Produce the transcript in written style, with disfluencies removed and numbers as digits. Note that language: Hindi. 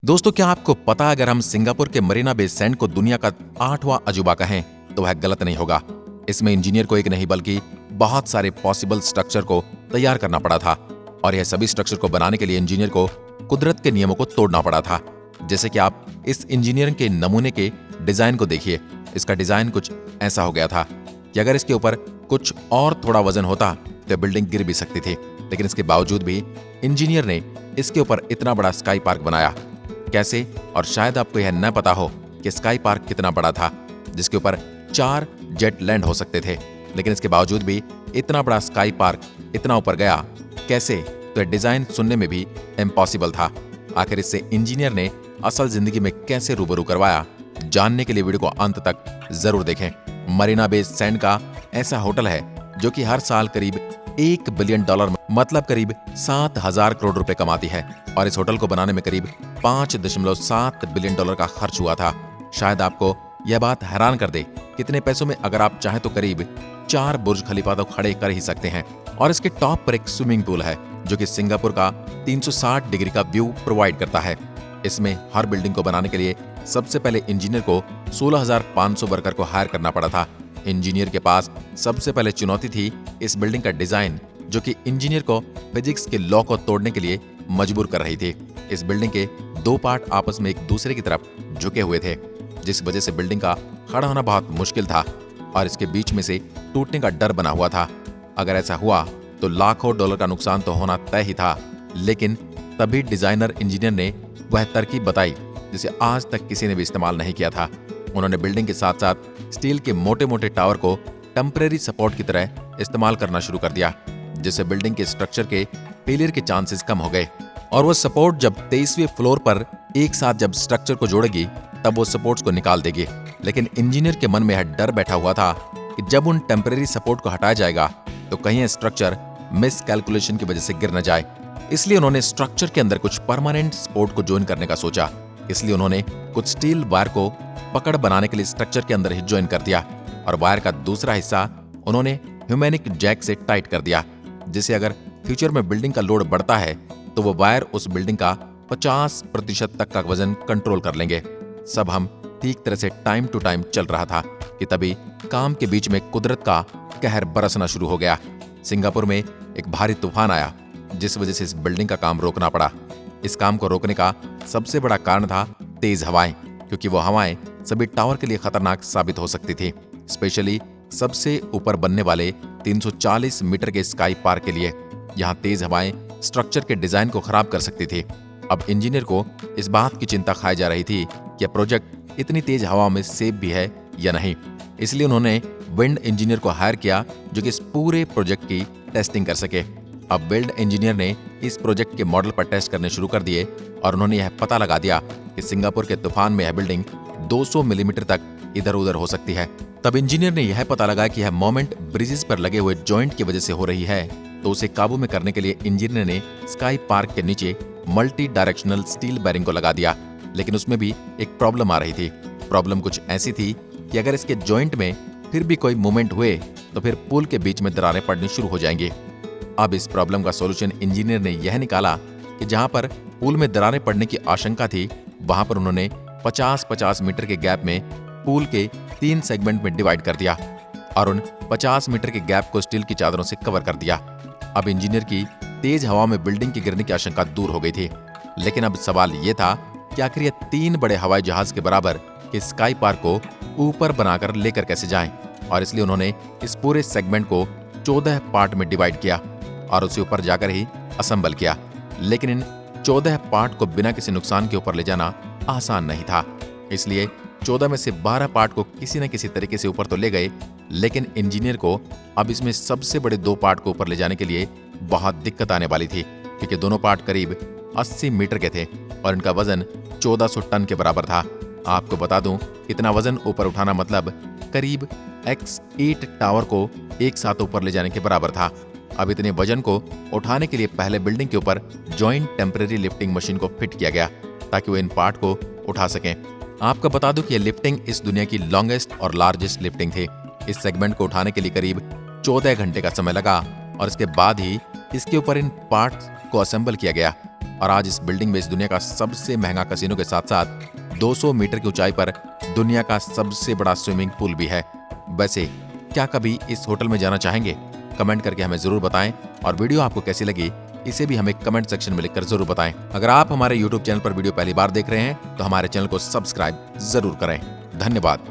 दोस्तों, क्या आपको पता है अगर हम सिंगापुर के मरीना बे सैंड को दुनिया का 8वां अजूबा कहें तो वह गलत नहीं होगा। इसमें इंजीनियर को एक नहीं बल्कि बहुत सारे पॉसिबल स्ट्रक्चर को तैयार करना पड़ा था और यह सभी स्ट्रक्चर को बनाने के लिए इंजीनियर को कुदरत के नियमों को तोड़ना पड़ा था। जैसे कि आप इस इंजीनियरिंग के नमूने के डिजाइन को देखिए। इसका डिजाइन कुछ ऐसा हो गया था कि अगर इसके ऊपर कुछ और थोड़ा वजन होता तो बिल्डिंग गिर भी सकती थी, लेकिन इसके बावजूद भी इंजीनियर ने इसके ऊपर इतना बड़ा स्काई पार्क बनाया। कैसे? और शायद आपको यह न पता हो कि स्काई पार्क कितना बड़ा था, जिसके ऊपर 4 जेट लैंड हो सकते थे, लेकिन इसके बावजूद भी इतना बड़ा स्काई पार्क इतना ऊपर गया कैसे? तो यह डिजाइन सुनने में भी इम्पॉसिबल था। आखिर इससे इंजीनियर ने असल जिंदगी में कैसे रूबरू करवाया, जानने के लिए वीडियो को अंत तक जरूर देखें। मरीना बे सैंड का ऐसा होटल है जो कि हर साल करीब $1 बिलियन मतलब करीब 7,000 करोड़ रुपए कमाती है और इस होटल को बनाने में करीब $5.7 बिलियन का खर्च हुआ था। शायद आपको यह बात हैरान कर दे, कितने पैसों में अगर आप चाहें तो करीब 4 बुर्ज खलीफा तो खड़े कर ही सकते हैं। और इसके टॉप पर एक स्विमिंग पूल है जो कि सिंगापुर का 360 डिग्री का व्यू प्रोवाइड करता है। इसमें हर बिल्डिंग को बनाने के लिए सबसे पहले इंजीनियर को 16,500 वर्कर को हायर करना पड़ा था। इंजीनियर के पास सबसे पहले चुनौती थी इस बिल्डिंग का डिजाइन, जो कि इंजीनियर को फिजिक्स के लॉ को तोड़ने के लिए मजबूर कर रही थी। इस बिल्डिंग के 2 पार्ट आपस में एक दूसरे की तरफ झुके हुए थे, जिस वजह से बिल्डिंग का खड़ा होना बहुत मुश्किल था और इसके बीच में से टूटने का डर बना हुआ था। अगर ऐसा हुआ तो लाखों डॉलर का नुकसान तो होना तय ही था। लेकिन तभी डिजाइनर इंजीनियर ने वह तरकीब बताई जिसे आज तक किसी ने भी इस्तेमाल नहीं किया था। उन्होंने बिल्डिंग के साथ साथ स्टील के मोटे मोटे टावर को टेम्परेरी सपोर्ट की तरह इस्तेमाल करना शुरू कर दिया, जिससे बिल्डिंग के स्ट्रक्चर के फेलियर के चांसेस कम हो गए। और वो सपोर्ट जब 23वें फ्लोर पर एक साथ जब स्ट्रक्चर को जोड़ेगी तब वो सपोर्ट्स को निकाल देगी। लेकिन इंजीनियर के मन में यह डर बैठा हुआ था कि जब उन टेम्परेरी सपोर्ट को हटाया जाएगा तो कहीं स्ट्रक्चर मिस कैलकुलेशन की वजह से गिर न जाए। इसलिए उन्होंने स्ट्रक्चर के अंदर कुछ परमानेंट सपोर्ट को ज्वाइन करने का सोचा। इसलिए उन्होंने कुछ स्टील वायर को पकड़ बनाने के लिए स्ट्रक्चर के अंदर ही ज्वाइन कर दिया और वायर का दूसरा हिस्सा उन्होंने ह्यूमेनिक जैक से टाइट कर दिया, जिससे अगर फ्यूचर में बिल्डिंग का लोड बढ़ता है तो वो वायर उस बिल्डिंग का 50% तक का वजन कंट्रोल कर लेंगे। सब हम ठीक तरह से टाइम टू टाइम चल रहा था कि तभी काम के बीच में कुदरत का कहर बरसना शुरू हो गया। सिंगापुर में एक भारी तूफान आया, जिस वजह से इस बिल्डिंग का काम रोकना पड़ा। इस काम को रोकने का सबसे बड़ा कारण था तेज हवाएं, क्योंकि वो हवाएं सभी टावर के लिए खतरनाक साबित हो सकती थी, स्पेशली सबसे ऊपर बनने वाले 340 मीटर के स्काई पार्क के लिए। यहाँ तेज हवाएं स्ट्रक्चर के डिजाइन को खराब कर सकती थी। अब इंजीनियर को इस बात की चिंता खाई जा रही थी कि प्रोजेक्ट इतनी तेज हवा में सेफ भी है या नहीं। इसलिए उन्होंने विंड इंजीनियर को हायर किया जो कि इस पूरे प्रोजेक्ट की टेस्टिंग कर सके। अब विंड इंजीनियर ने इस प्रोजेक्ट के मॉडल पर टेस्ट करने शुरू कर दिए और उन्होंने यह पता लगा दिया कि सिंगापुर के तूफान में यह बिल्डिंग 200 मिलीमीटर तक इधर उधर हो सकती है। तब इंजीनियर ने यह पता लगाया कि यह मोमेंट ब्रिजेस पर लगे हुए जॉइंट की वजह से हो रही है, तो उसे काबू में करने के लिए इंजीनियर ने स्काई पार्क के नीचे मल्टी डायरेक्शनल स्टील बैरिंग को लगा दिया। लेकिन उसमें भी एक प्रॉब्लम आ रही थी। प्रॉब्लम कुछ ऐसी थी कि अगर इसके जॉइंट में फिर भी कोई मूवमेंट हुए तो फिर पुल के बीच में दरारें पड़नी शुरू हो जाएंगी। अब इस प्रॉब्लम का सॉल्यूशन इंजीनियर ने यह निकाला कि जहां पर पुल में दरारें पड़ने की आशंका थी वहां पर उन्होंने 50-50 मीटर के गैप में पुल के 3 सेगमेंट में डिवाइड कर दिया और उन 50 मीटर के गैप को स्टील की चादरों से कवर कर दिया। अब इंजीनियर की तेज हवा में बिल्डिंग के गिरने की आशंका दूर हो गई थी। लेकिन अब सवाल यह था कि आखिर ये 3 बड़े हवाई जहाज के बराबर के स्काई पार्क को ऊपर बनाकर लेकर कैसे जाएं, और इसलिए उन्होंने इस पूरे सेगमेंट को 14 पार्ट में डिवाइड किया और उसे ऊपर जाकर ही असेंबल किया। लेकिन इन 14 पार्ट को बिना किसी नुकसान के ऊपर ले जाना आसान नहीं था। इसलिए 14 में से 12 पार्ट को किसी न किसी तरीके से ऊपर तो ले गए, लेकिन इंजीनियर को अब इसमें सबसे बड़े 2 पार्ट को ऊपर ले जाने के लिए बहुत दिक्कत आने वाली थी, क्योंकि दोनों पार्ट करीब 80 मीटर के थे और इनका वजन 1400 टन के बराबर था। आपको बता दूं, इतना वजन ऊपर उठाना मतलब करीब X8 टावर को एक साथ ऊपर ले जाने के बराबर था। अब इतने वजन को उठाने के लिए पहले बिल्डिंग के ऊपर जॉइंट टेम्परेरी लिफ्टिंग मशीन को फिट किया गया ताकि वो इन पार्ट को उठा सकें। आपको बता दूं कि यह लिफ्टिंग इस दुनिया की लॉन्गेस्ट और लार्जेस्ट लिफ्टिंग थी। इस सेगमेंट को उठाने के लिए करीब 14 घंटे का समय लगा और इसके बाद ही इसके ऊपर इन पार्ट्स को असेंबल किया गया। और आज इस बिल्डिंग में इस दुनिया का सबसे महंगा कैसीनो के साथ साथ 200 मीटर की ऊंचाई पर दुनिया का सबसे बड़ा स्विमिंग पूल भी है। वैसे क्या कभी इस होटल में जाना चाहेंगे? कमेंट करके हमें जरूर बताएं और वीडियो आपको कैसी लगी इसे भी हमें कमेंट सेक्शन में लिखकर जरूर बताएं। अगर आप हमारे YouTube चैनल पर वीडियो पहली बार देख रहे हैं तो हमारे चैनल को सब्सक्राइब जरूर करें। धन्यवाद।